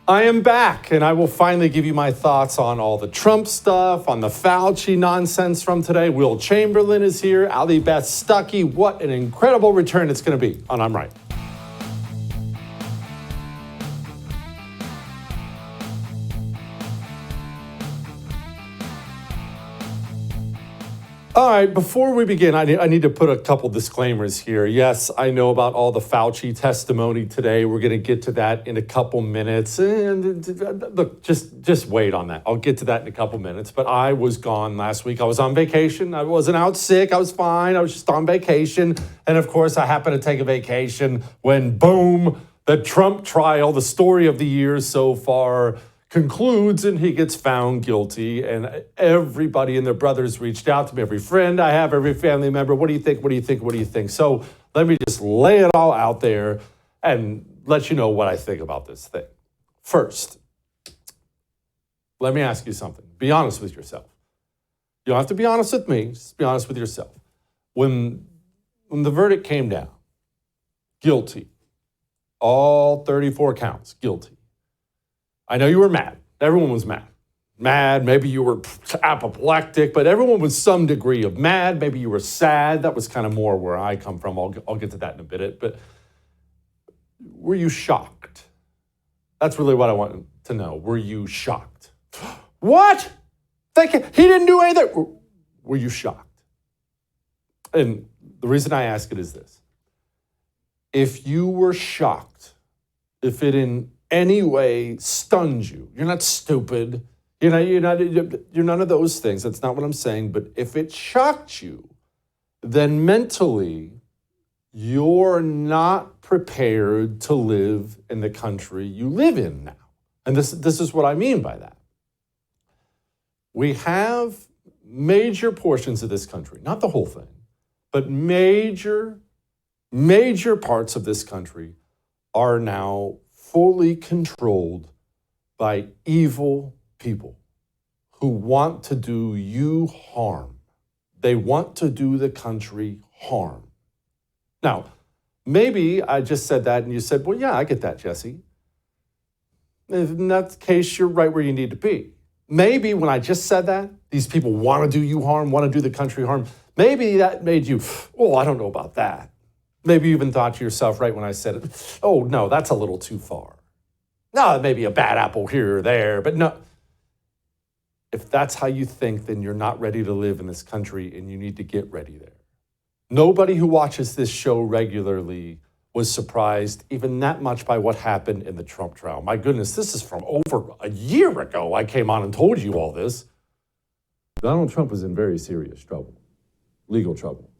I am back, and I will finally give you my thoughts on all the Trump stuff, on the Fauci nonsense from today. Will Chamberlain is here, Allie, Beth, Stuckey. What an incredible return it's going to be on I'm Right. All right, before we begin, I need to put a couple disclaimers here. Yes, I know about all the Fauci testimony today. We're going to get to that in a couple minutes. And look, just wait on that. I'll get to that in a couple minutes. But I was gone last week. I was on vacation. I wasn't out sick. I was fine. I was just on vacation. And of course, I happened to take a vacation when, boom, the Trump trial, the story of the year so far, concludes and he gets found guilty, and everybody and their brothers reached out to me, every friend I have, every family member. What do you think? What do you think? What do you think? So let me just lay it all out there and let you know what I think about this thing. First, let me ask you something. Be honest with yourself. You don't have to be honest with me. Just be honest with yourself. When the verdict came down, guilty, all 34 counts, guilty. I know you were mad. Everyone was mad. Mad, maybe you were apoplectic, but everyone was some degree of mad. Maybe you were sad. That was kind of more where I come from. I'll get to that in a bit. But were you shocked? That's really what I want to know. Were you shocked? What? He didn't do anything. Were you shocked? And the reason I ask it is this. If you were shocked, if it in any way stuns you, you're not stupid, you're none of those things. That's not what I'm saying. But if it shocked you, then mentally you're not prepared to live in the country you live in now. And this is what I mean by that. We have major portions of this country, not the whole thing, but major parts of this country are now fully controlled by evil people who want to do you harm. They want to do the country harm. Now, maybe I just said that and you said, well, yeah, I get that, Jesse. In that case, you're right where you need to be. Maybe when I just said that, these people want to do you harm, want to do the country harm, maybe that made you, oh, I don't know about that. Maybe you even thought to yourself right when I said it, oh, no, that's a little too far. No, maybe a bad apple here or there, but no. If that's how you think, then you're not ready to live in this country and you need to get ready there. Nobody who watches this show regularly was surprised even that much by what happened in the Trump trial. My goodness, this is from over a year ago. I came on and told you all this. Donald Trump was in very serious trouble, legal trouble.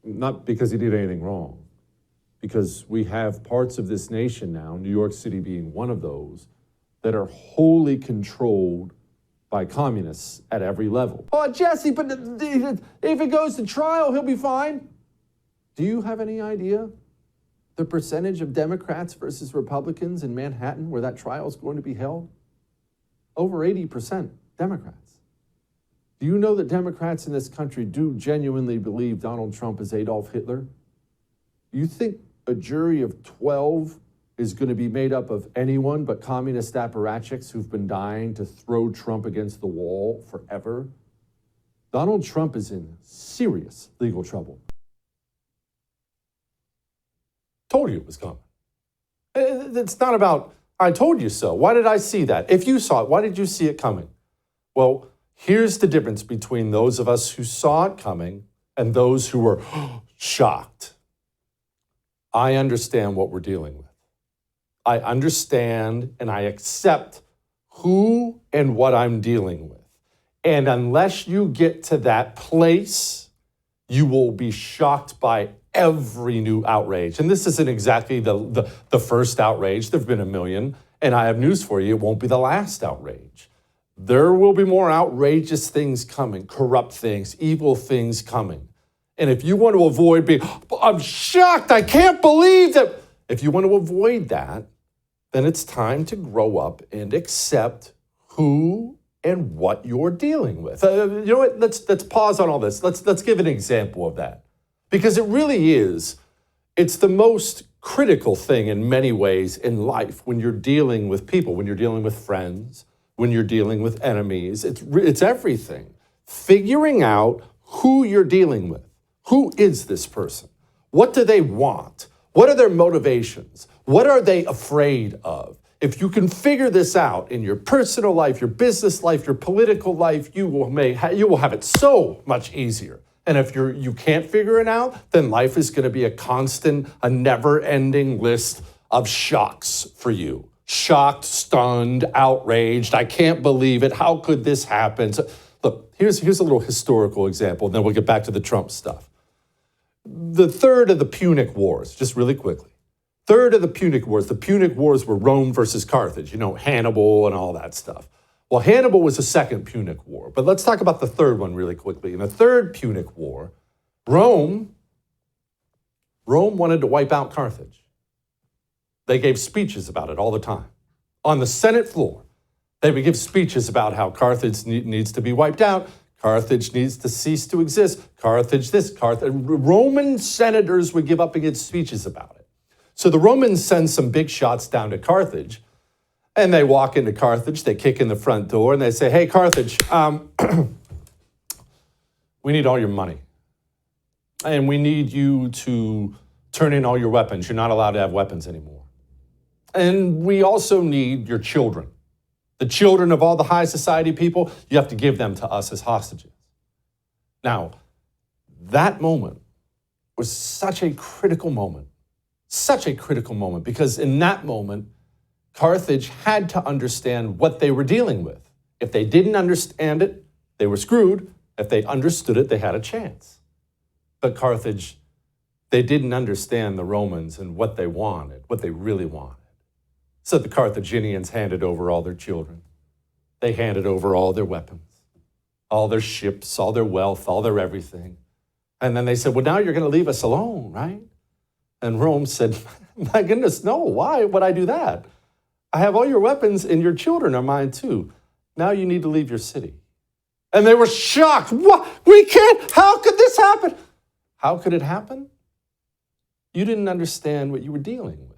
Not because he did anything wrong, because we have parts of this nation now, New York City being one of those, that are wholly controlled by communists at every level. Oh, Jesse, but if it goes to trial, he'll be fine. Do you have any idea the percentage of Democrats versus Republicans in Manhattan where that trial is going to be held? Over 80% Democrats. Do you know that Democrats in this country do genuinely believe Donald Trump is Adolf Hitler? You think a jury of 12 is going to be made up of anyone but communist apparatchiks who've been dying to throw Trump against the wall forever? Donald Trump is in serious legal trouble. Told you it was coming. It's not about, I told you so. Why did I see that? If you saw it, why did you see it coming? Well, here's the difference between those of us who saw it coming and those who were shocked. I understand what we're dealing with. I understand and I accept who and what I'm dealing with. And unless you get to that place, you will be shocked by every new outrage. And this isn't exactly the first outrage. There have been a million. And I have news for you, it won't be the last outrage. There will be more outrageous things coming, corrupt things, evil things coming. And if you want to avoid being, I'm shocked, I can't believe that. If you want to avoid that, then it's time to grow up and accept who and what you're dealing with. You know what? Let's pause on all this. Let's give an example of that. Because it really is It's the most critical thing in many ways in life when you're dealing with people, when you're dealing with friends, when you're dealing with enemies. It's everything. Figuring out who you're dealing with. Who is this person? What do they want? What are their motivations? What are they afraid of? If you can figure this out in your personal life, your business life, your political life, you will have it so much easier. And if you can't figure it out, then life is going to be a constant, a never-ending list of shocks for you. Shocked, stunned, outraged. I can't believe it. How could this happen? So, look, here's a little historical example, and then we'll get back to the Trump stuff. The third of the Punic Wars, just really quickly. Third of the Punic Wars. The Punic Wars were Rome versus Carthage, Hannibal and all that stuff. Well, Hannibal was the second Punic War, but let's talk about the third one really quickly. In the third Punic War, Rome wanted to wipe out Carthage. They gave speeches about it all the time. On the Senate floor, they would give speeches about how Carthage needs to be wiped out, Carthage needs to cease to exist, Carthage this, Carthage. Roman senators would give up and give speeches about it. So the Romans send some big shots down to Carthage, and they walk into Carthage, they kick in the front door, and they say, hey, Carthage, we need all your money. And we need you to turn in all your weapons. You're not allowed to have weapons anymore. And we also need your children. The children of all the high society people, you have to give them to us as hostages. Now, that moment was such a critical moment, because in that moment, Carthage had to understand what they were dealing with. If they didn't understand it, they were screwed. If they understood it, they had a chance. But Carthage, they didn't understand the Romans and what they wanted, what they really wanted. So the Carthaginians handed over all their children. They handed over all their weapons, all their ships, all their wealth, all their everything. And then they said, well, now you're going to leave us alone, right? And Rome said, my goodness, no, why would I do that? I have all your weapons and your children are mine too. Now you need to leave your city. And they were shocked. What? We can't. How could this happen? How could it happen? You didn't understand what you were dealing with.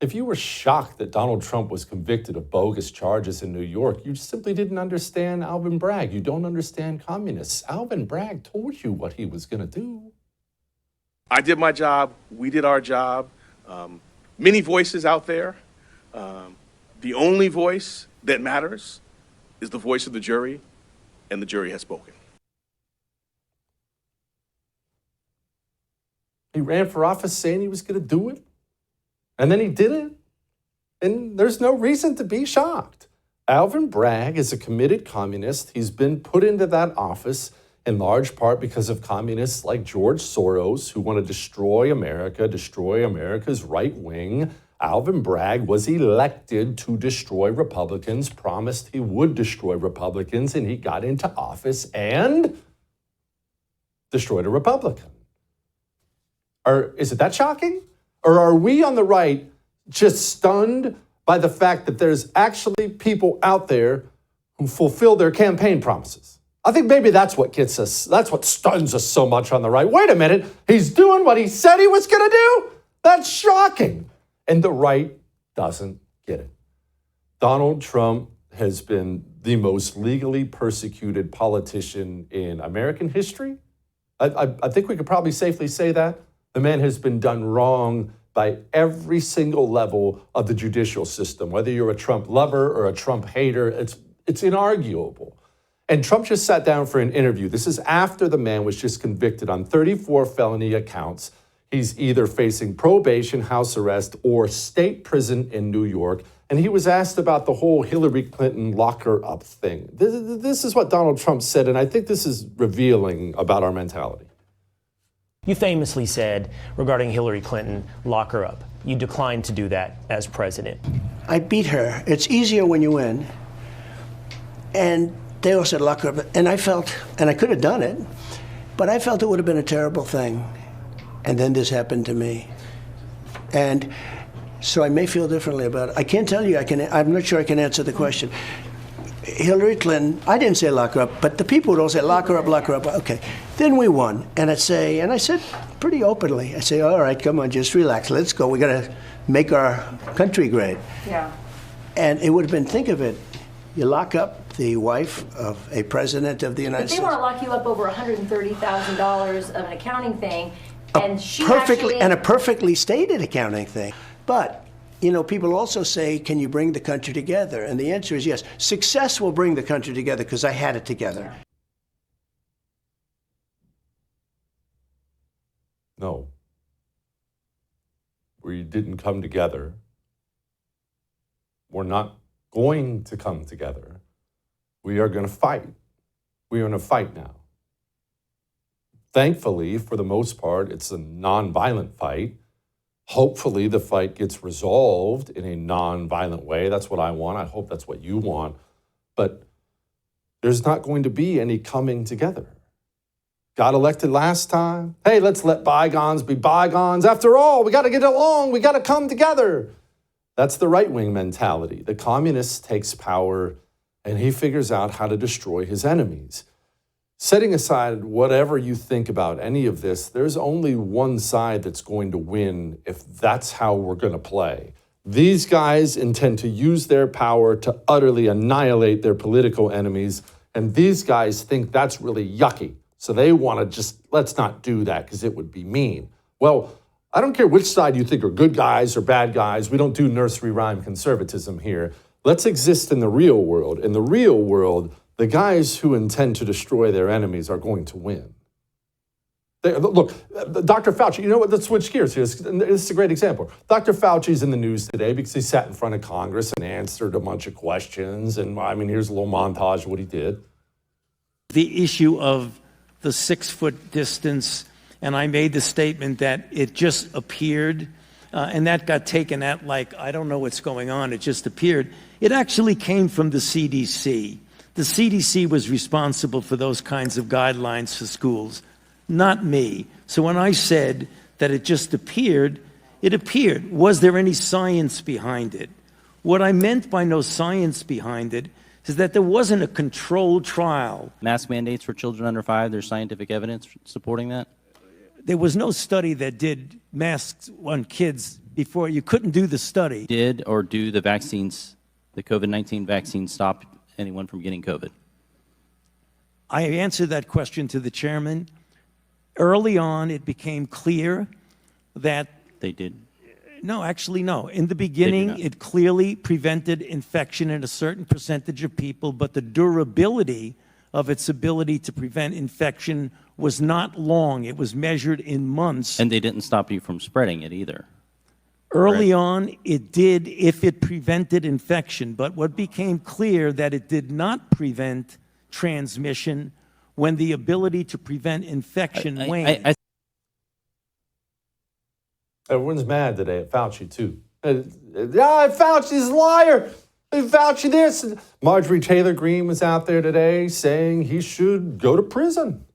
If you were shocked that Donald Trump was convicted of bogus charges in New York, you simply didn't understand Alvin Bragg. You don't understand communists. Alvin Bragg told you what he was going to do. I did my job. We did our job. Many voices out there. The only voice that matters is the voice of the jury, and the jury has spoken. He ran for office saying he was going to do it, and then he did it, and there's no reason to be shocked. Alvin Bragg is a committed communist. He's been put into that office in large part because of communists like George Soros, who want to destroy America, destroy America's right wing. Alvin Bragg was elected to destroy Republicans, promised he would destroy Republicans, and he got into office and destroyed a Republican. Is it that shocking? Or are we on the right just stunned by the fact that there's actually people out there who fulfill their campaign promises? I think maybe that's what gets us, that's what stuns us so much on the right. Wait a minute, he's doing what he said he was going to do? That's shocking. And the right doesn't get it. Donald Trump has been the most legally persecuted politician in American history. I think we could probably safely say that. The man has been done wrong by every single level of the judicial system. Whether you're a Trump lover or a Trump hater, it's inarguable. And Trump just sat down for an interview. This is after the man was just convicted on 34 felony accounts. He's either facing probation, house arrest, or state prison in New York. And he was asked about the whole Hillary Clinton lock her up thing. This is what Donald Trump said, and I think this is revealing about our mentality. You famously said regarding Hillary Clinton, lock her up. You declined to do that as president. I beat her. It's easier when you win. And they all said lock her up. And I felt, and I could have done it, but I felt it would have been a terrible thing. And then this happened to me. And so I may feel differently about it. I can't tell you, I'm not sure I can answer the question. Hillary Clinton, I didn't say lock her up, but the people would all say lock her up, lock her up. Okay. Then we won. And I said pretty openly, I say, all right, come on, just relax. Let's go. We got to make our country great. Yeah. And it would have been, think of it, you lock up the wife of a president of the United But they States. want to lock you up over $130,000 of an accounting thing, and she Perfectly, actually... and a perfectly stated accounting thing. But, you know, people also say, can you bring the country together? And the answer is yes. Success will bring the country together because I had it together. No. We didn't come together. We're not going to come together. We are going to fight. We are in a fight now. Thankfully, for the most part, it's a nonviolent fight. Hopefully, the fight gets resolved in a nonviolent way. That's what I want. I hope that's what you want. But there's not going to be any coming together. Got elected last time. Hey, let's let bygones be bygones. After all, we got to get along. We got to come together. That's the right-wing mentality. The communist takes power and he figures out how to destroy his enemies. Setting aside whatever you think about any of this, there's only one side that's going to win if that's how we're going to play. These guys intend to use their power to utterly annihilate their political enemies, and these guys think that's really yucky. So they want to just, let's not do that because it would be mean. Well, I don't care which side you think are good guys or bad guys. We don't do nursery rhyme conservatism here. Let's exist in the real world. In the real world, the guys who intend to destroy their enemies are going to win. Look, Dr. Fauci, you know what? Let's switch gears here. This is a great example. Dr. Fauci's in the news today because he sat in front of Congress and answered a bunch of questions. And I mean, here's a little montage of what he did. The issue of the 6-foot distance, and I made the statement that it just appeared, and that got taken at like, I don't know what's going on, it just appeared. It actually came from the CDC. The CDC was responsible for those kinds of guidelines for schools, not me. So when I said that it just appeared, it appeared. Was there any science behind it? What I meant by no science behind it is that there wasn't a controlled trial. Mask mandates for children under 5, there's scientific evidence supporting that? There was no study that did masks on kids before. You couldn't do the study. Did or do the vaccines, the COVID-19 vaccine, stop anyone from getting COVID? I answered that question to the chairman. Early on, it became clear that... They did. No, actually, no. In the beginning, it clearly prevented infection in a certain percentage of people, but the durability of its ability to prevent infection was not long. It was measured in months. And they didn't stop you from spreading it either. Early on, it did if it prevented infection, but what became clear that it did not prevent transmission when the ability to prevent infection waned. Everyone's mad today at Fauci, too. Fauci's a liar. Fauci this. Marjorie Taylor Greene was out there today saying he should go to prison.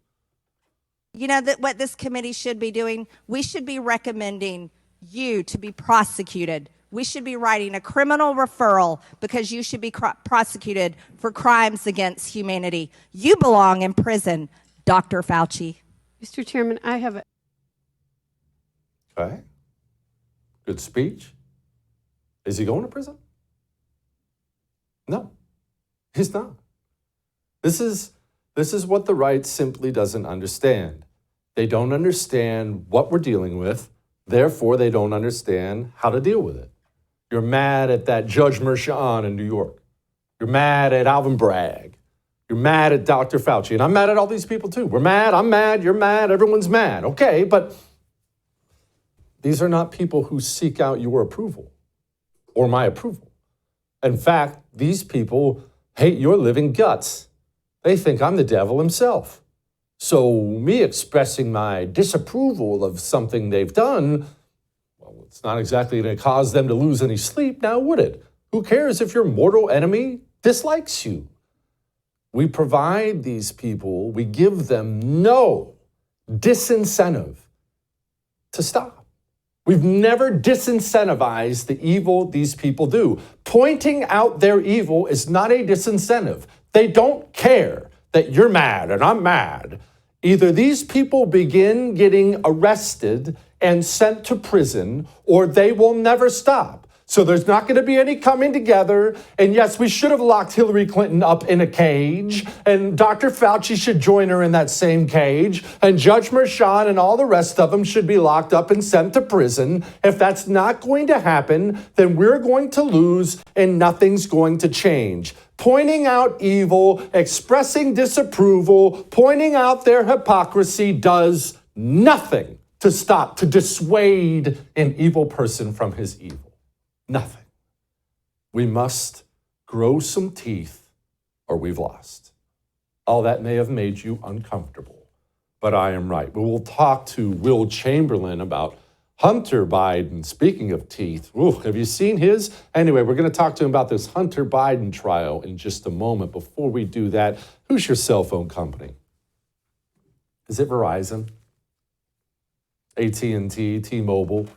You know that what this committee should be doing? We should be recommending you to be prosecuted. We should be writing a criminal referral because you should be prosecuted for crimes against humanity. You belong in prison, Dr. Fauci. Mr. Chairman, I have a... Okay. Good speech. Is he going to prison? No, he's not. This is what the right simply doesn't understand. They don't understand what we're dealing with. Therefore, they don't understand how to deal with it. You're mad at that Judge Merchan in New York. You're mad at Alvin Bragg. You're mad at Dr. Fauci. And I'm mad at all these people too. We're mad, I'm mad, you're mad, everyone's mad. Okay, but these are not people who seek out your approval or my approval. In fact, these people hate your living guts. They think I'm the devil himself. So me expressing my disapproval of something they've done, well, it's not exactly going to cause them to lose any sleep, now would it? Who cares if your mortal enemy dislikes you? We provide these people, we give them no disincentive to stop. We've never disincentivized the evil these people do. Pointing out their evil is not a disincentive. They don't care that you're mad and I'm mad. Either these people begin getting arrested and sent to prison, or they will never stop. So there's not going to be any coming together. And yes, we should have locked Hillary Clinton up in a cage. And Dr. Fauci should join her in that same cage. And Judge Merchan and all the rest of them should be locked up and sent to prison. If that's not going to happen, then we're going to lose and nothing's going to change. Pointing out evil, expressing disapproval, pointing out their hypocrisy does nothing to dissuade an evil person from his evil. Nothing. We must grow some teeth or we've lost. All that may have made you uncomfortable, but I am right. We will talk to Will Chamberlain about Hunter Biden. Speaking of teeth, have you seen his? Anyway, we're going to talk to him about this Hunter Biden trial in just a moment. Before we do that, who's your cell phone company? Is it Verizon? AT&T, T-Mobile?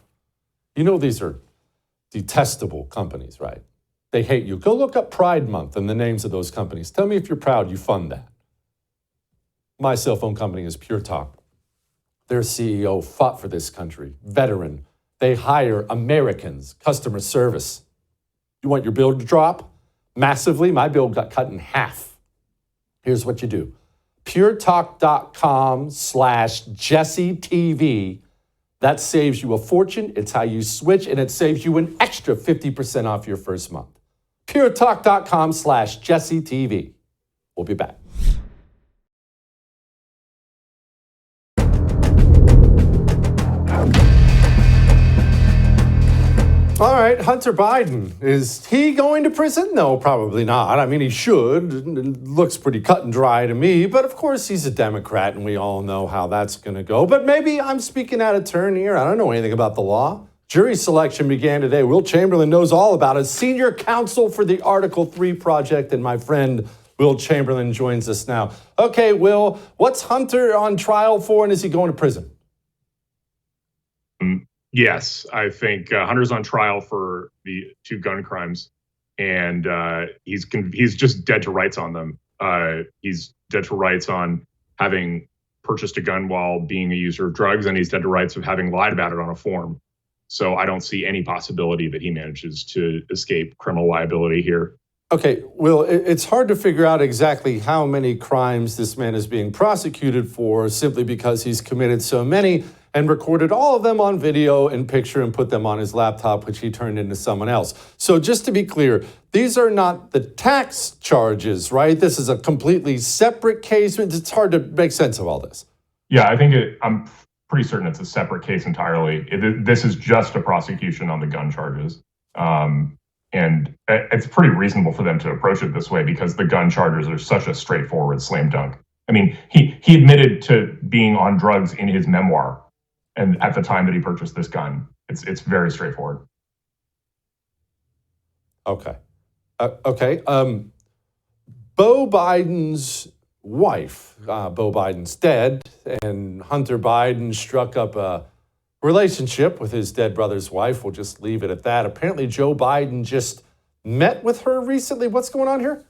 You know these are detestable companies, right? They hate you. Go look up Pride Month and the names of those companies. Tell me if you're proud you fund that. My cell phone company is Pure Talk. Their CEO fought for this country, veteran. They hire Americans, customer service. You want your bill to drop massively? My bill got cut in half. Here's what you do. puretalk.com/JesseTV. That saves you a fortune. It's how you switch, and it saves you an extra 50% off your first month. puretalk.com/JesseTV. We'll be back. All right, Hunter Biden, is he going to prison? No, probably not. I mean, he should. It looks pretty cut and dry to me, but of course he's a Democrat and we all know how that's going to go. But maybe I'm speaking out of turn here. I don't know anything about the law. Jury selection began today. Will Chamberlain knows all about it. Senior counsel for the Article 3 project, and my friend Will Chamberlain joins us now. Okay, Will, what's Hunter on trial for, and is he going to prison? Yes, I think Hunter's on trial for the 2 gun crimes, and he's just dead to rights on them. He's dead to rights on having purchased a gun while being a user of drugs, and he's dead to rights of having lied about it on a form. So I don't see any possibility that he manages to escape criminal liability here. Okay, Will, it's hard to figure out exactly how many crimes this man is being prosecuted for simply because he's committed so many and recorded all of them on video and picture and put them on his laptop, which he turned into someone else. So just to be clear, these are not the tax charges, right? This is a completely separate case. It's hard to make sense of all this. Yeah, I think I'm pretty certain it's a separate case entirely. This is just a prosecution on the gun charges. And it's pretty reasonable for them to approach it this way because the gun charges are such a straightforward slam dunk. I mean, he admitted to being on drugs in his memoir. And at the time that he purchased this gun, it's very straightforward. Okay. Beau Biden's wife, Beau Biden's dead, and Hunter Biden struck up a relationship with his dead brother's wife. We'll just leave it at that. Apparently, Joe Biden just met with her recently. What's going on here?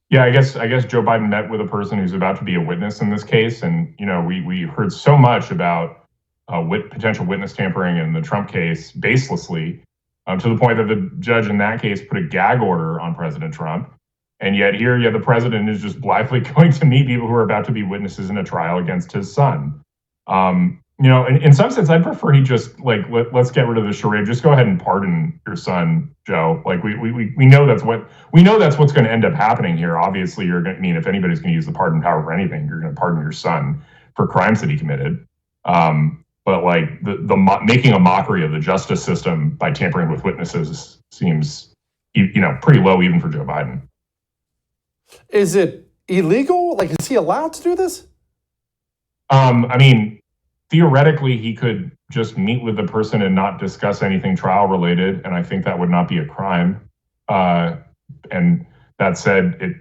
Yeah, I guess Joe Biden met with a person who's about to be a witness in this case, and we heard so much about potential witness tampering in the Trump case baselessly, to the point that the judge in that case put a gag order on President Trump, and yet here, the president is just blithely going to meet people who are about to be witnesses in a trial against his son. In some sense, I'd prefer he just let's get rid of the charade. Just go ahead and pardon your son, Joe. We know that's what's going to end up happening here. Obviously, if anybody's going to use the pardon power for anything, you're going to pardon your son for crimes that he committed. But making a mockery of the justice system by tampering with witnesses seems pretty low even for Joe Biden. Is it illegal? Is he allowed to do this? Theoretically, he could just meet with the person and not discuss anything trial related, and I think that would not be a crime. And that said, it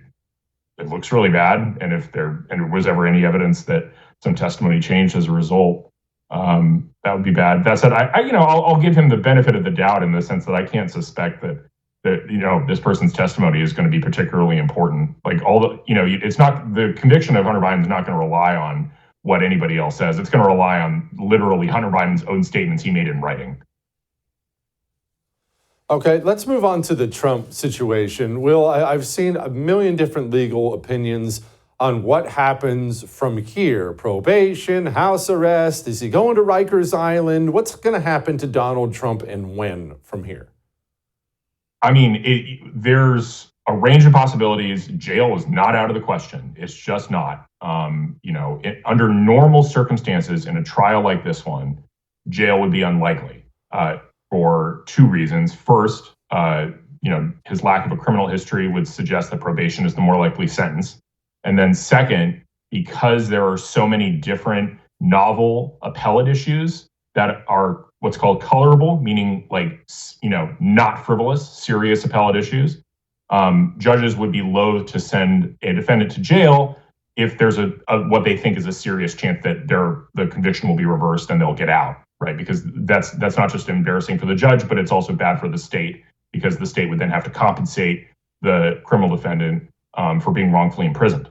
looks really bad, and if there was ever any evidence that some testimony changed as a result, That would be bad. That said, I'll give him the benefit of the doubt in the sense that I can't suspect that this person's testimony is going to be particularly important. Like it's not, the conviction of Hunter Biden is not going to rely on what anybody else says. It's going to rely on literally Hunter Biden's own statements he made in writing. Okay, let's move on to the Trump situation. Will, I've seen a million different legal opinions on what happens from here. Probation, house arrest, is he going to Rikers Island? What's going to happen to Donald Trump and when from here? I mean, there's a range of possibilities. Jail is not out of the question. It's just not. Under normal circumstances in a trial like this one, jail would be unlikely for two reasons. First, his lack of a criminal history would suggest that probation is the more likely sentence. And then second, because there are so many different novel appellate issues that are what's called colorable, meaning not frivolous, serious appellate issues, judges would be loath to send a defendant to jail if there's a what they think is a serious chance that the conviction will be reversed and they'll get out, right? Because that's not just embarrassing for the judge, but it's also bad for the state because the state would then have to compensate the criminal defendant for being wrongfully imprisoned.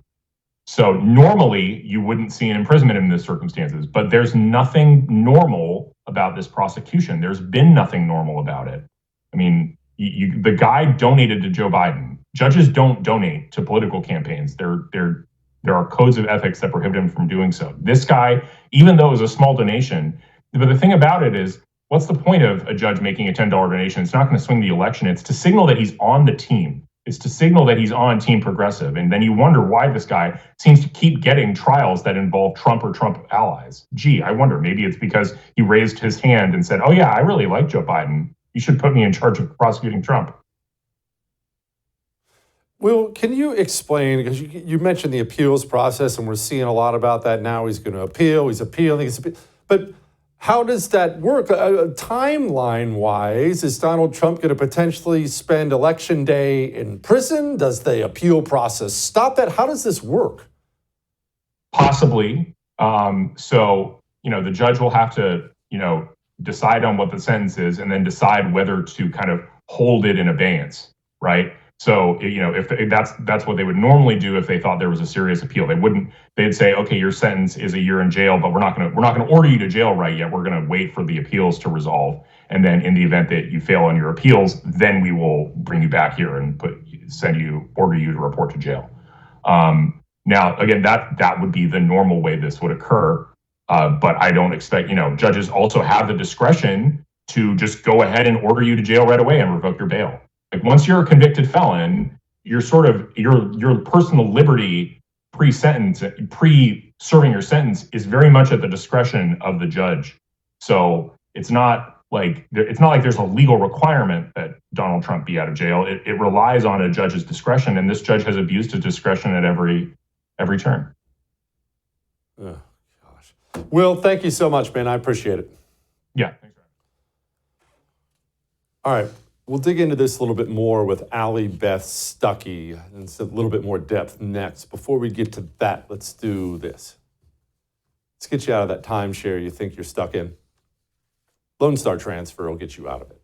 So normally you wouldn't see an imprisonment in these circumstances, but there's nothing normal about this prosecution. There's been nothing normal about it. I mean, the guy donated to Joe Biden. Judges don't donate to political campaigns. There are codes of ethics that prohibit him from doing so. This guy, even though it was a small donation, but the thing about it is, what's the point of a judge making a $10 donation? It's not going to swing the election. It's to signal that he's on the team. It's to signal that he's on Team Progressive. And then you wonder why this guy seems to keep getting trials that involve Trump or Trump allies. Gee, I wonder, maybe it's because he raised his hand and said, oh yeah, I really like Joe Biden. You should put me in charge of prosecuting Trump. Will, can you explain, because you mentioned the appeals process, and we're seeing a lot about that now. He's going to appeal, he's appealing, but how does that work? Timeline-wise, is Donald Trump going to potentially spend Election Day in prison? Does the appeal process stop that? How does this work? Possibly. The judge will have to, decide on what the sentence is and then decide whether to kind of hold it in abeyance, right? So, if that's what they would normally do if they thought there was a serious appeal. They'd say, okay, your sentence is a year in jail, but we're not going to order you to jail right yet. We're going to wait for the appeals to resolve. And then in the event that you fail on your appeals, then we will bring you back here and order you to report to jail. Now, again, that would be the normal way this would occur. But I don't expect, judges also have the discretion to just go ahead and order you to jail right away and revoke your bail. Like once you're a convicted felon, you're sort of your personal liberty pre-serving your sentence is very much at the discretion of the judge. So it's not like there's a legal requirement that Donald Trump be out of jail. It relies on a judge's discretion, and this judge has abused his discretion at every turn. Oh, gosh. Will, thank you so much, man. I appreciate it. Yeah. Thanks. All right. We'll dig into this a little bit more with Allie, Beth, Stuckey, and a little bit more depth next. Before we get to that, let's do this. Let's get you out of that timeshare you think you're stuck in. Lone Star Transfer will get you out of it.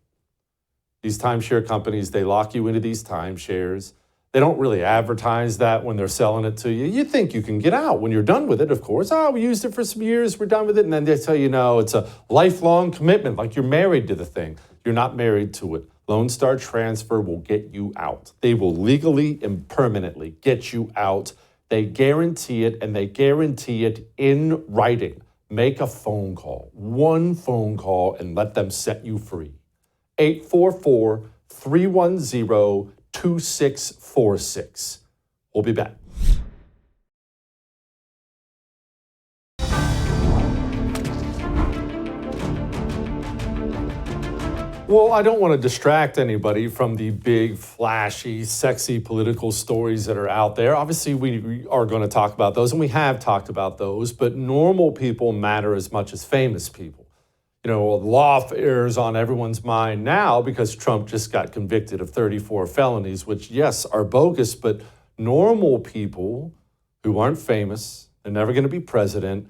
These timeshare companies, they lock you into these timeshares. They don't really advertise that when they're selling it to you. You think you can get out when you're done with it, of course. We used it for some years, we're done with it. And then they tell you, no, it's a lifelong commitment, like you're married to the thing. You're not married to it. Lone Star Transfer will get you out. They will legally and permanently get you out. They guarantee it, and they guarantee it in writing. Make a phone call, one phone call, and let them set you free. 844-310-2646. We'll be back. Well, I don't want to distract anybody from the big, flashy, sexy political stories that are out there. Obviously, we are going to talk about those, and we have talked about those, but normal people matter as much as famous people. Lawfare is on everyone's mind now because Trump just got convicted of 34 felonies, which, yes, are bogus, but normal people who aren't famous, they're never going to be president,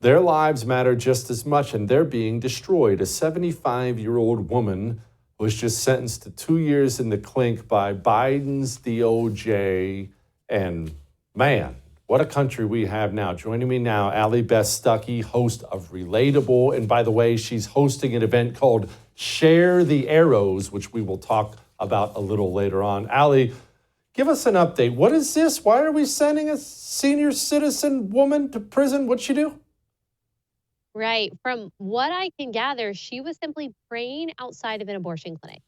Their lives matter just as much, and they're being destroyed. A 75-year-old woman was just sentenced to 2 years in the clink by Biden's DOJ. And man, what a country we have now. Joining me now, Allie, Beth, Stuckey, host of Relatable. And by the way, she's hosting an event called Share the Arrows, which we will talk about a little later on. Allie, give us an update. What is this? Why are we sending a senior citizen woman to prison? What'd she do? Right. From what I can gather, she was simply praying outside of an abortion clinic.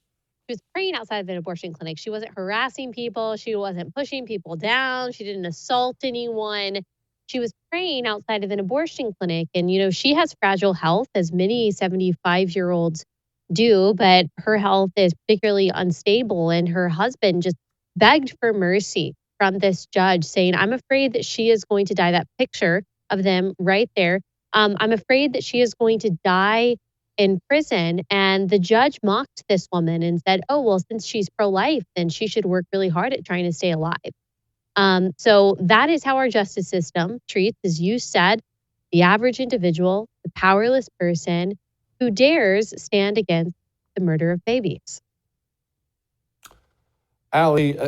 She was praying outside of an abortion clinic. She wasn't harassing people. She wasn't pushing people down. She didn't assault anyone. She was praying outside of an abortion clinic. And, you know, she has fragile health, as many 75-year-olds do, but her health is particularly unstable. And her husband just begged for mercy from this judge, saying, I'm afraid that she is going to die. That picture of them right there. I'm afraid that she is going to die in prison. And the judge mocked this woman and said, oh, well, since she's pro-life, then she should work really hard at trying to stay alive. So that is how our justice system treats, as you said, the average individual, the powerless person who dares stand against the murder of babies. Allie,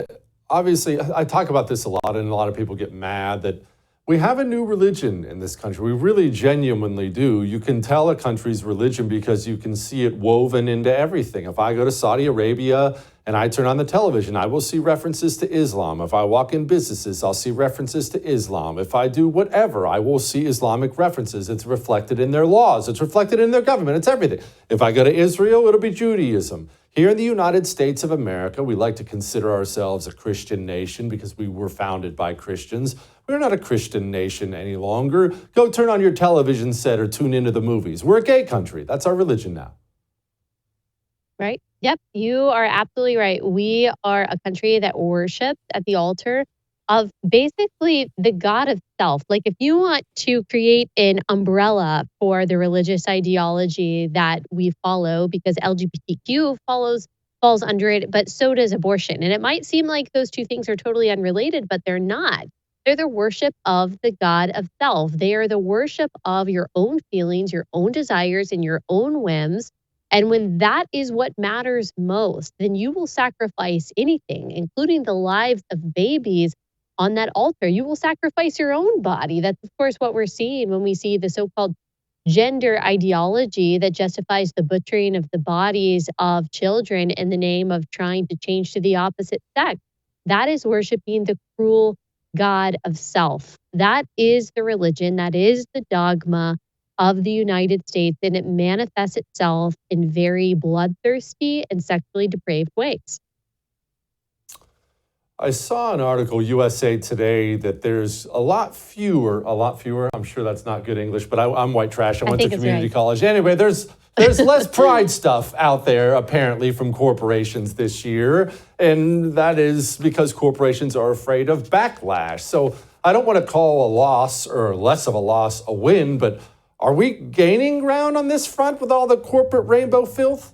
obviously, I talk about this a lot, and a lot of people get mad that we have a new religion in this country. We really genuinely do. You can tell a country's religion because you can see it woven into everything. If I go to Saudi Arabia and I turn on the television, I will see references to Islam. If I walk in businesses, I'll see references to Islam. If I do whatever, I will see Islamic references. It's reflected in their laws. It's reflected in their government. It's everything. If I go to Israel, it'll be Judaism. Here in the United States of America, we like to consider ourselves a Christian nation because we were founded by Christians. We're not a Christian nation any longer. Go turn on your television set or tune into the movies. We're a gay country. That's our religion now. Right? Yep, you are absolutely right. We are a country that worships at the altar of basically the God of self. Like if you want to create an umbrella for the religious ideology that we follow, because LGBTQ falls under it, but so does abortion. And it might seem like those two things are totally unrelated, but they're not. They're the worship of the God of self. They are the worship of your own feelings, your own desires, and your own whims. And when that is what matters most, then you will sacrifice anything, including the lives of babies, on that altar. You will sacrifice your own body. That's, of course, what we're seeing when we see the so-called gender ideology that justifies the butchering of the bodies of children in the name of trying to change to the opposite sex. That is worshiping the cruel God of self. That is the religion, that is the dogma of the United States, and it manifests itself in very bloodthirsty and sexually depraved ways. I saw an article, USA Today, that there's a lot fewer, I'm sure that's not good English, but I'm white trash. I went to community college. Anyway, there's less pride stuff out there, apparently, from corporations this year. And that is because corporations are afraid of backlash. So I don't want to call a loss, or less of a loss, a win, but are we gaining ground on this front with all the corporate rainbow filth?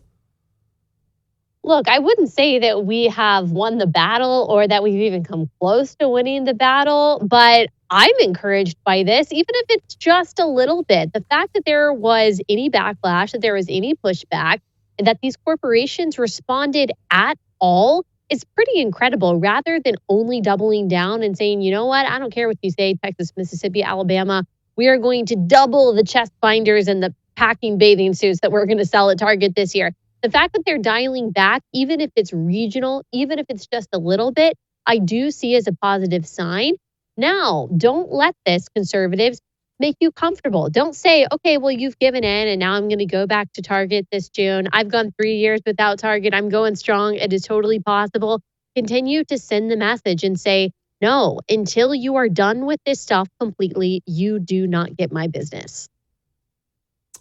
Look, I wouldn't say that we have won the battle or that we've even come close to winning the battle, but I'm encouraged by this, even if it's just a little bit. The fact that there was any backlash, that there was any pushback, and that these corporations responded at all is pretty incredible, rather than only doubling down and saying, you know what, I don't care what you say, Texas, Mississippi, Alabama, we are going to double the chest binders and the packing bathing suits that we're going to sell at Target this year. The fact that they're dialing back, even if it's regional, even if it's just a little bit, I do see as a positive sign. Now, don't let this, conservatives, make you comfortable. Don't say, okay, well, you've given in and now I'm going to go back to Target this June. I've gone 3 years without Target. I'm going strong. It is totally possible. Continue to send the message and say, no, until you are done with this stuff completely, you do not get my business.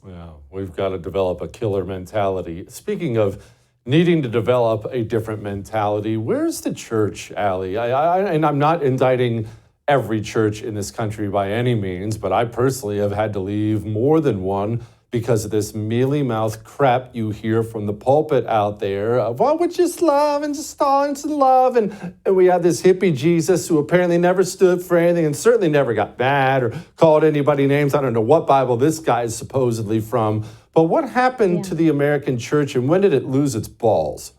Yeah, we've got to develop a killer mentality. Speaking of needing to develop a different mentality, where's the church, Allie? And I'm not indicting every church in this country by any means, but I personally have had to leave more than one because of this mealy-mouthed crap you hear from the pulpit out there of, well, we're just love and just tolerance and love. And we have this hippie Jesus who apparently never stood for anything and certainly never got mad or called anybody names. I don't know what Bible this guy is supposedly from. But what happened to the American church, and when did it lose its balls?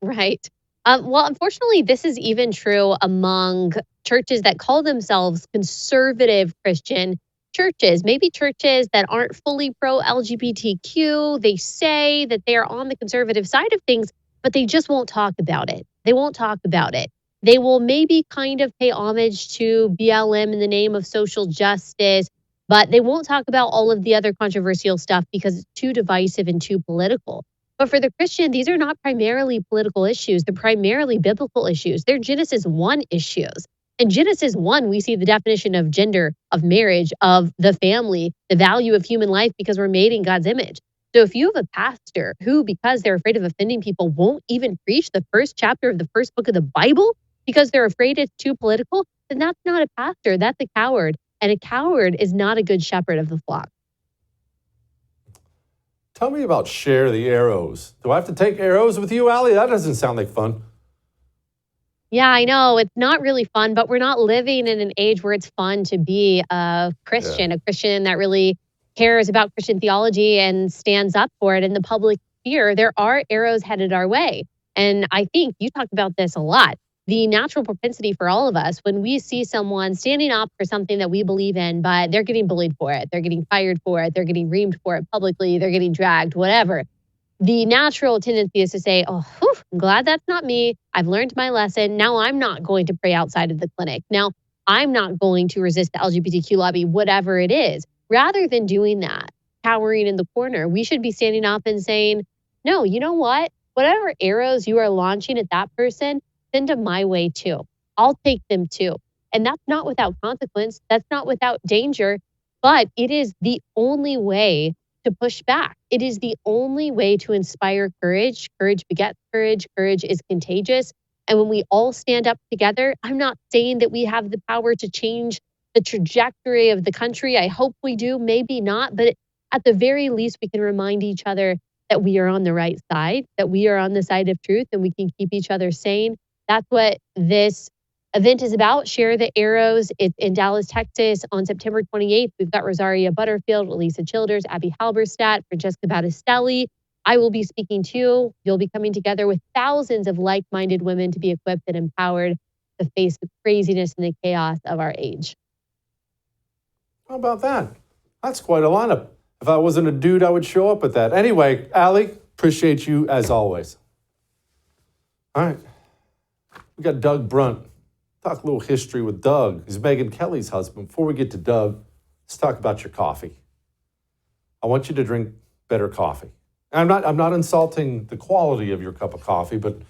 Right. Well, unfortunately, this is even true among churches that call themselves conservative Christian churches, maybe churches that aren't fully pro-LGBTQ. They say that they are on the conservative side of things, but they just won't talk about it. They won't talk about it. They will maybe kind of pay homage to BLM in the name of social justice, but they won't talk about all of the other controversial stuff because it's too divisive and too political. But for the Christian, these are not primarily political issues. They're primarily biblical issues. They're Genesis 1 issues. In Genesis 1, we see the definition of gender, of marriage, of the family, the value of human life because we're made in God's image. So if you have a pastor who, because they're afraid of offending people, won't even preach the first chapter of the first book of the Bible because they're afraid it's too political, then that's not a pastor. That's a coward. And a coward is not a good shepherd of the flock. Tell me about Share the Arrows. Do I have to take arrows with you, Allie? That doesn't sound like fun. Yeah, I know. It's not really fun, but we're not living in an age where it's fun to be a Christian, a Christian that really cares about Christian theology and stands up for it in the public sphere. There are arrows headed our way. And I think you talk about this a lot. The natural propensity for all of us, when we see someone standing up for something that we believe in, but they're getting bullied for it, they're getting fired for it, they're getting reamed for it publicly, they're getting dragged, whatever. The natural tendency is to say, oh, whew, I'm glad that's not me. I've learned my lesson. Now I'm not going to pray outside of the clinic. Now I'm not going to resist the LGBTQ lobby, whatever it is. Rather than doing that, cowering in the corner, we should be standing up and saying, no, you know what? Whatever arrows you are launching at that person, send them my way too. I'll take them too. And that's not without consequence. That's not without danger, but it is the only way to push back. It is the only way to inspire courage. Courage begets courage. Courage is contagious. And when we all stand up together, I'm not saying that we have the power to change the trajectory of the country. I hope we do, maybe not. But at the very least, we can remind each other that we are on the right side, that we are on the side of truth, and we can keep each other sane. That's what this event is about. Share the Arrows. It's in Dallas, Texas on September 28th. We've got Rosaria Butterfield, Elisa Childers, Abby Halberstadt, Francesca Battistelli. I will be speaking too. You'll be coming together with thousands of like-minded women to be equipped and empowered to face the craziness and the chaos of our age. How about that? That's quite a lineup. If I wasn't a dude, I would show up at that. Anyway, Allie, appreciate you as always. All right. We got Doug Brunt. Talk a little history with Doug. He's Megyn Kelly's husband. Before we get to Doug, let's talk about your coffee. I want you to drink better coffee. I'm not insulting the quality of your cup of coffee, but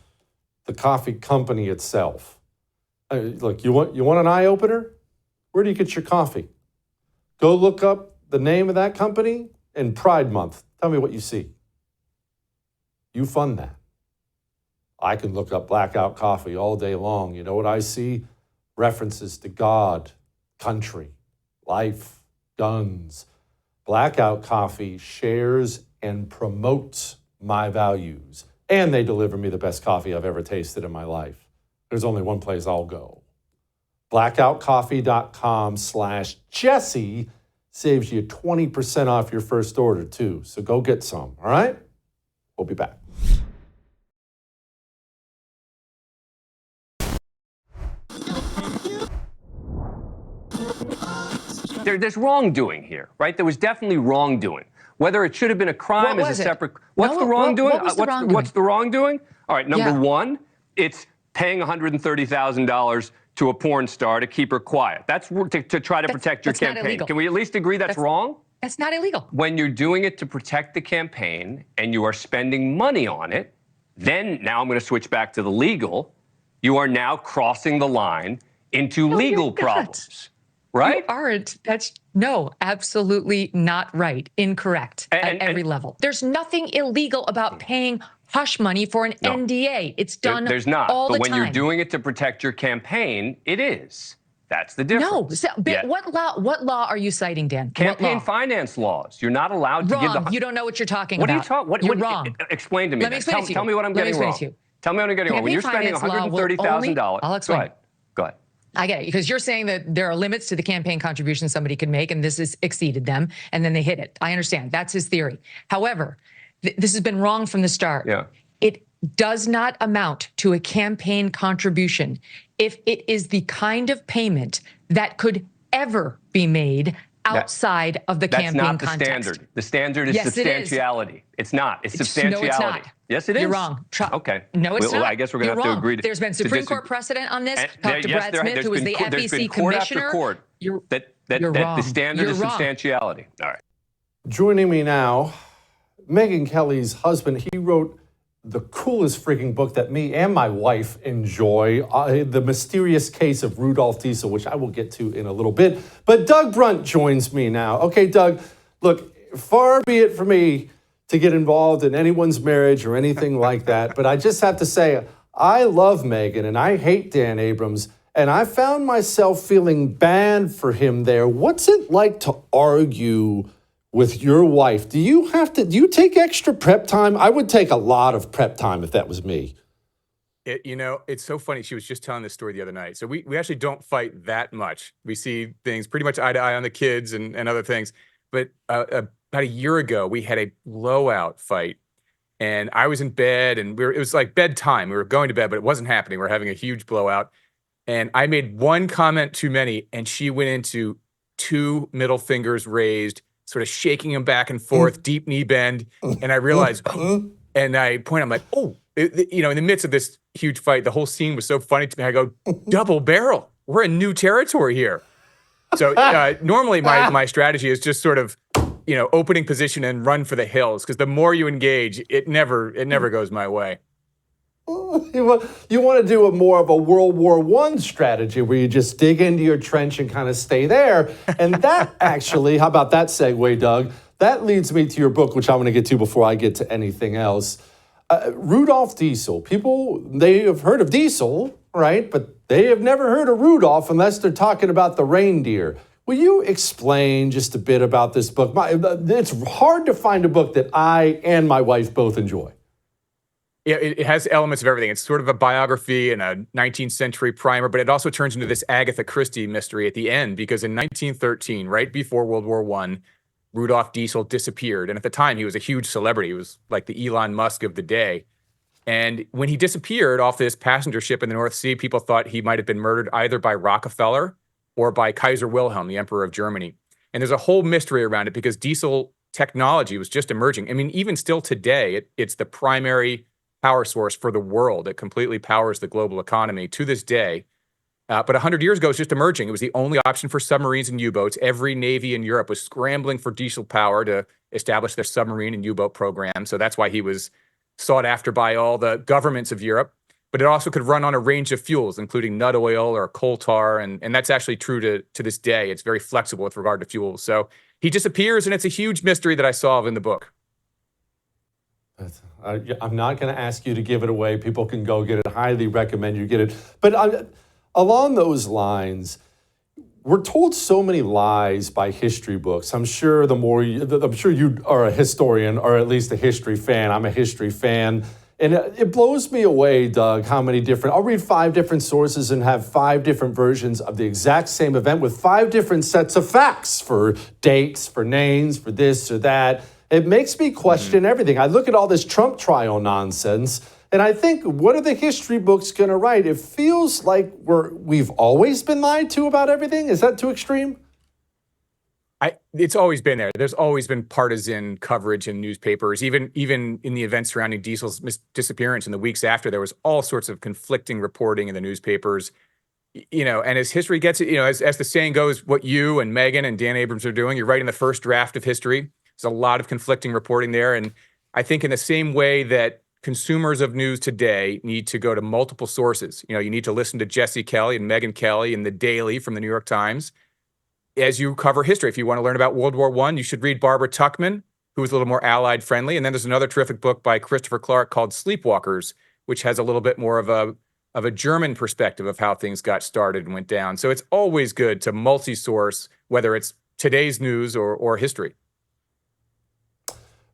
the coffee company itself. Look, you want an eye opener? Where do you get your coffee? Go look up the name of that company in Pride Month. Tell me what you see. You fund that. I can look up Blackout Coffee all day long. You know what I see? References to God, country, life, guns. Blackout Coffee shares and promotes my values. And they deliver me the best coffee I've ever tasted in my life. There's only one place I'll go. blackoutcoffee.com/Jesse saves you 20% off your first order too. So go get some, all right? We'll be back. There's wrongdoing here, right? There was definitely wrongdoing. Whether it should have been a crime is a separate. What's the wrongdoing? What's the wrongdoing? All right, number one, it's paying $130,000 to a porn star to keep her quiet. That's to try to protect your campaign. Can we at least agree that's wrong? That's not illegal. When you're doing it to protect the campaign and you are spending money on it, then now I'm going to switch back to the legal. You are now crossing the line into legal problems. Right? You aren't. That's absolutely not right. Incorrect at every level. There's nothing illegal about paying hush money for an NDA. It's done There's not. all the time. But when you're doing it to protect your campaign, it is. That's the difference. No. What law are you citing, Dan? Campaign finance laws. You're not allowed to give the... You don't know what you're talking what about. What are you talking? You're wrong. Explain to me. Let me explain it to you. Tell me what I'm getting wrong. Tell me what I'm getting wrong. When you're spending $130,000... I'll explain. Go ahead. I get it, because you're saying that there are limits to the campaign contribution somebody could make, and this has exceeded them, and then they hit it. I understand. That's his theory. However, this has been wrong from the start. Yeah. It does not amount to a campaign contribution if it is the kind of payment that could ever be made outside of the campaign context. That's not the standard. The standard is substantiality. It's not. It's substantiality. No, it's not. Yes, it is. You're wrong. Okay. No, it's not. Well, I guess we're going to have to agree. There's been Supreme Court precedent on this. Talk to Brad Smith, who was the FEC commissioner. Court that the standard is substantiality. All right. Joining me now, Megyn Kelly's husband. He wrote the coolest freaking book that me and my wife enjoy, The Mysterious Case of Rudolph Diesel, which I will get to in a little bit. But Doug Brunt joins me now. Okay, Doug, look, far be it for me to get involved in anyone's marriage or anything like that, but I just have to say, I love Megyn and I hate Dan Abrams, and I found myself feeling bad for him there. What's it like to argue with your wife? Do you take extra prep time? I would take a lot of prep time if that was me. It's so funny. She was just telling this story the other night. So we actually don't fight that much. We see things pretty much eye to eye on the kids and other things. But about a year ago, we had a blowout fight. And I was in bed, and it was like bedtime. We were going to bed, but it wasn't happening. We were having a huge blowout. And I made one comment too many, and she went into 2 middle fingers raised, sort of shaking him back and forth, deep knee bend. And I realized, and I point, I'm like, in the midst of this huge fight, the whole scene was so funny to me. I go, double barrel. We're in new territory here. So normally my strategy is just sort of, opening position and run for the hills, because the more you engage, it never goes my way. You want to do more of a World War I strategy where you just dig into your trench and kind of stay there. And that actually, how about that segue, Doug? That leads me to your book, which I'm going to get to before I get to anything else. Rudolph Diesel. People, they have heard of Diesel, right? But they have never heard of Rudolph unless they're talking about the reindeer. Will you explain just a bit about this book? It's hard to find a book that I and my wife both enjoy. Yeah, it has elements of everything. It's sort of a biography and a 19th century primer, but it also turns into this Agatha Christie mystery at the end, because in 1913, right before World War I, Rudolph Diesel disappeared. And at the time, he was a huge celebrity. He was like the Elon Musk of the day. And when he disappeared off this passenger ship in the North Sea, people thought he might have been murdered either by Rockefeller or by Kaiser Wilhelm, the Emperor of Germany. And there's a whole mystery around it because diesel technology was just emerging. I mean, even still today, it's the primary power source for the world. It completely powers the global economy to this day. But 100 years ago, it was just emerging. It was the only option for submarines and U-boats. Every navy in Europe was scrambling for diesel power to establish their submarine and U-boat program. So that's why he was sought after by all the governments of Europe. But it also could run on a range of fuels, including nut oil or coal tar. And that's actually true to this day. It's very flexible with regard to fuels. So he disappears, and it's a huge mystery that I solve in the book. I'm not going to ask you to give it away. People can go get it. Highly recommend you get it. But along those lines, we're told so many lies by history books. I'm sure you are a historian, or at least a history fan. I'm a history fan. And it blows me away, Doug, how many I'll read 5 different sources and have 5 different versions of the exact same event with 5 different sets of facts for dates, for names, for this or that. It makes me question everything. I look at all this Trump trial nonsense, and I think, what are the history books going to write? It feels like we've always been lied to about everything. Is that too extreme? It's always been there. There's always been partisan coverage in newspapers, even in the events surrounding Diesel's disappearance. In the weeks after, there was all sorts of conflicting reporting in the newspapers. And as history gets it, as the saying goes, what you and Megyn and Dan Abrams are doing, you're writing the first draft of history. There's a lot of conflicting reporting there. And I think in the same way that consumers of news today need to go to multiple sources, you need to listen to Jesse Kelly and Megyn Kelly and The Daily from the New York Times as you cover history. If you want to learn about World War I, you should read Barbara Tuchman, who was a little more Allied friendly. And then there's another terrific book by Christopher Clark called Sleepwalkers, which has a little bit more of a of a German perspective of how things got started and went down. So it's always good to multi-source, whether it's today's news or history.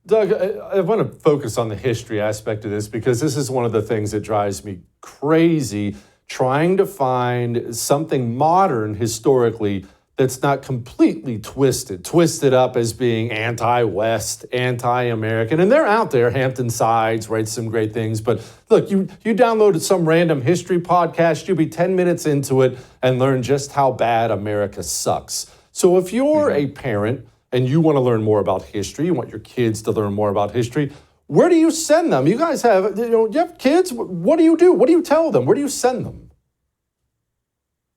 Doug, I want to focus on the history aspect of this because this is one of the things that drives me crazy, trying to find something modern historically that's not completely twisted up as being anti-West, anti-American. And they're out there, Hampton Sides writes some great things. But look, you downloaded some random history podcast, you'll be 10 minutes into it and learn just how bad America sucks. So if you're a parent and you want to learn more about history, you want your kids to learn more about history, where do you send them? You guys have, you have kids? What do you do? What do you tell them? Where do you send them?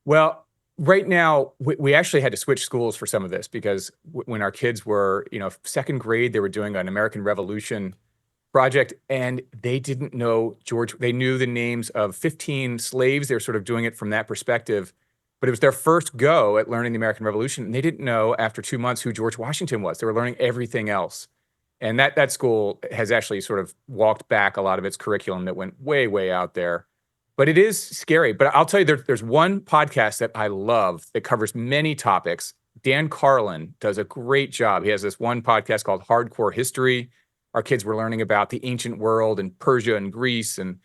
Well, right now, we actually had to switch schools for some of this because when our kids were, second grade, they were doing an American Revolution project and they didn't know George. They knew the names of 15 slaves. They were sort of doing it from that perspective. But it was their first go at learning the American Revolution. And they didn't know after 2 months who George Washington was. They were learning everything else. And that school has actually sort of walked back a lot of its curriculum that went way, way out there. But it is scary. But I'll tell you, there's one podcast that I love that covers many topics. Dan Carlin does a great job. He has this one podcast called Hardcore History. Our kids were learning about the ancient world and Persia and Greece and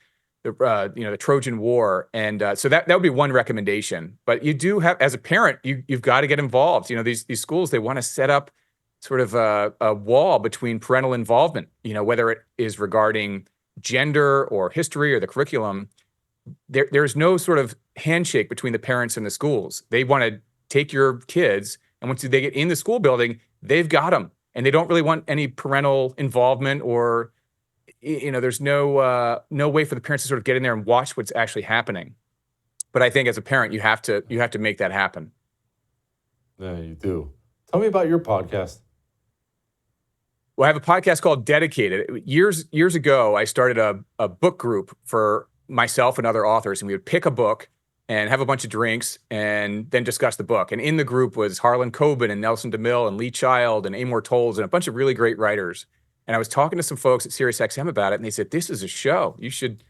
the Trojan War. And so that would be one recommendation. But you do have, as a parent, you've got to get involved. These schools, they want to set up sort of a wall between parental involvement, whether it is regarding gender or history or the curriculum. There's no sort of handshake between the parents and the schools. They want to take your kids, and once they get in the school building, they've got them. And they don't really want any parental involvement or, there's no way for the parents to sort of get in there and watch what's actually happening. But I think as a parent, you have to make that happen. Yeah, you do. Tell me about your podcast. Well, I have a podcast called Dedicated. Years ago, I started a book group for myself and other authors, and we would pick a book and have a bunch of drinks and then discuss the book. And in the group was Harlan Coben and Nelson DeMille and Lee Child and Amor Tolles and a bunch of really great writers. And I was talking to some folks at SiriusXM about it, and they said, "This is a show. You should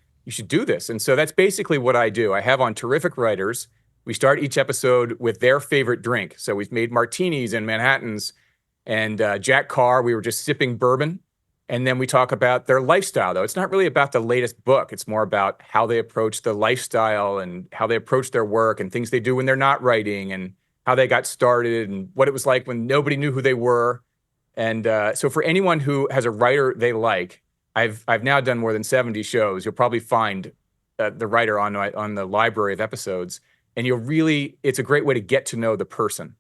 do this." And so that's basically what I do. I have on terrific writers. We start each episode with their favorite drink. So we've made martinis and Manhattans. And Jack Carr, we were just sipping bourbon. And then we talk about their lifestyle, though. It's not really about the latest book. It's more about how they approach the lifestyle and how they approach their work and things they do when they're not writing and how they got started and what it was like when nobody knew who they were. And so for anyone who has a writer they like, I've now done more than 70 shows. You'll probably find the writer on the library of episodes. And it's a great way to get to know the person.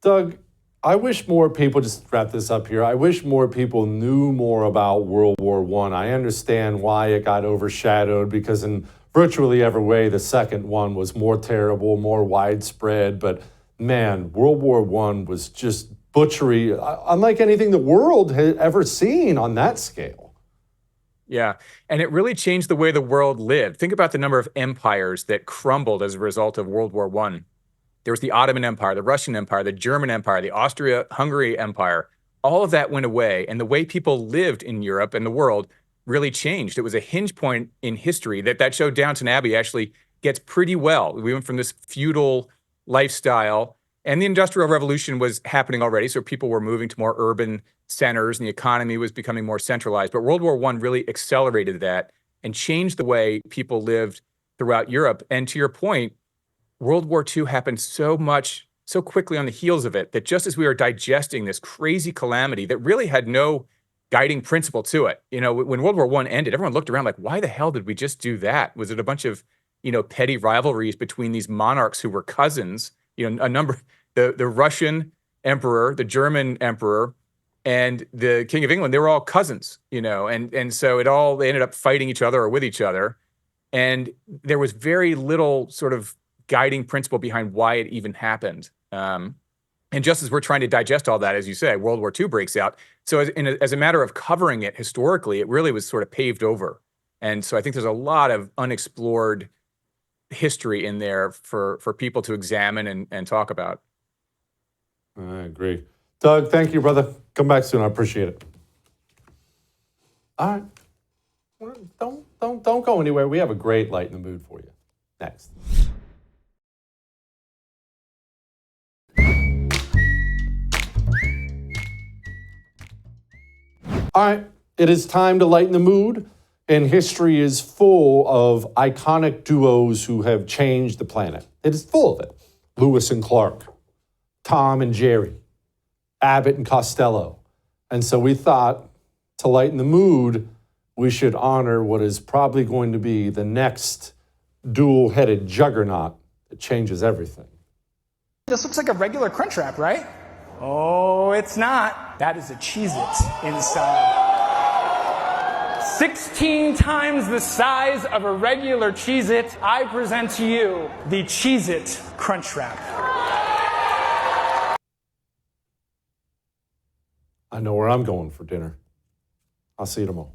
Doug, I wish more people, just wrap this up here, I wish more people knew more about World War I. I understand why it got overshadowed because in virtually every way, the second one was more terrible, more widespread. But man, World War I was just butchery, unlike anything the world had ever seen on that scale. Yeah, and it really changed the way the world lived. Think about the number of empires that crumbled as a result of World War I. There was the Ottoman Empire, the Russian Empire, the German Empire, the Austria-Hungary Empire. All of that went away, and the way people lived in Europe and the world really changed. It was a hinge point in history that show Downton Abbey actually gets pretty well. We went from this feudal lifestyle, and the Industrial Revolution was happening already, so people were moving to more urban centers, and the economy was becoming more centralized. But World War I really accelerated that and changed the way people lived throughout Europe. And to your point, World War II happened so quickly on the heels of it that just as we were digesting this crazy calamity that really had no guiding principle to it, when World War I ended, everyone looked around like, why the hell did we just do that? Was it a bunch of, petty rivalries between these monarchs who were cousins? The Russian emperor, the German emperor, and the King of England, they were all cousins, and so they ended up fighting each other or with each other. And there was very little sort of guiding principle behind why it even happened. And just as we're trying to digest all that, as you say, World War II breaks out. So as a matter of covering it historically, it really was sort of paved over. And so I think there's a lot of unexplored history in there for people to examine and talk about. I agree. Doug, thank you, brother. Come back soon. I appreciate it. All right. Don't go anywhere. We have a great Light in the Mood for you. Next. All right, it is time to lighten the mood, and history is full of iconic duos who have changed the planet. It is full of it. Lewis and Clark, Tom and Jerry, Abbott and Costello. And so we thought, to lighten the mood, we should honor what is probably going to be the next dual-headed juggernaut that changes everything. This looks like a regular Crunchwrap, right? Oh, it's not. That is a Cheez-It inside. 16 times the size of a regular Cheez-It, I present to you the Cheez-It Crunchwrap. I know where I'm going for dinner. I'll see you tomorrow.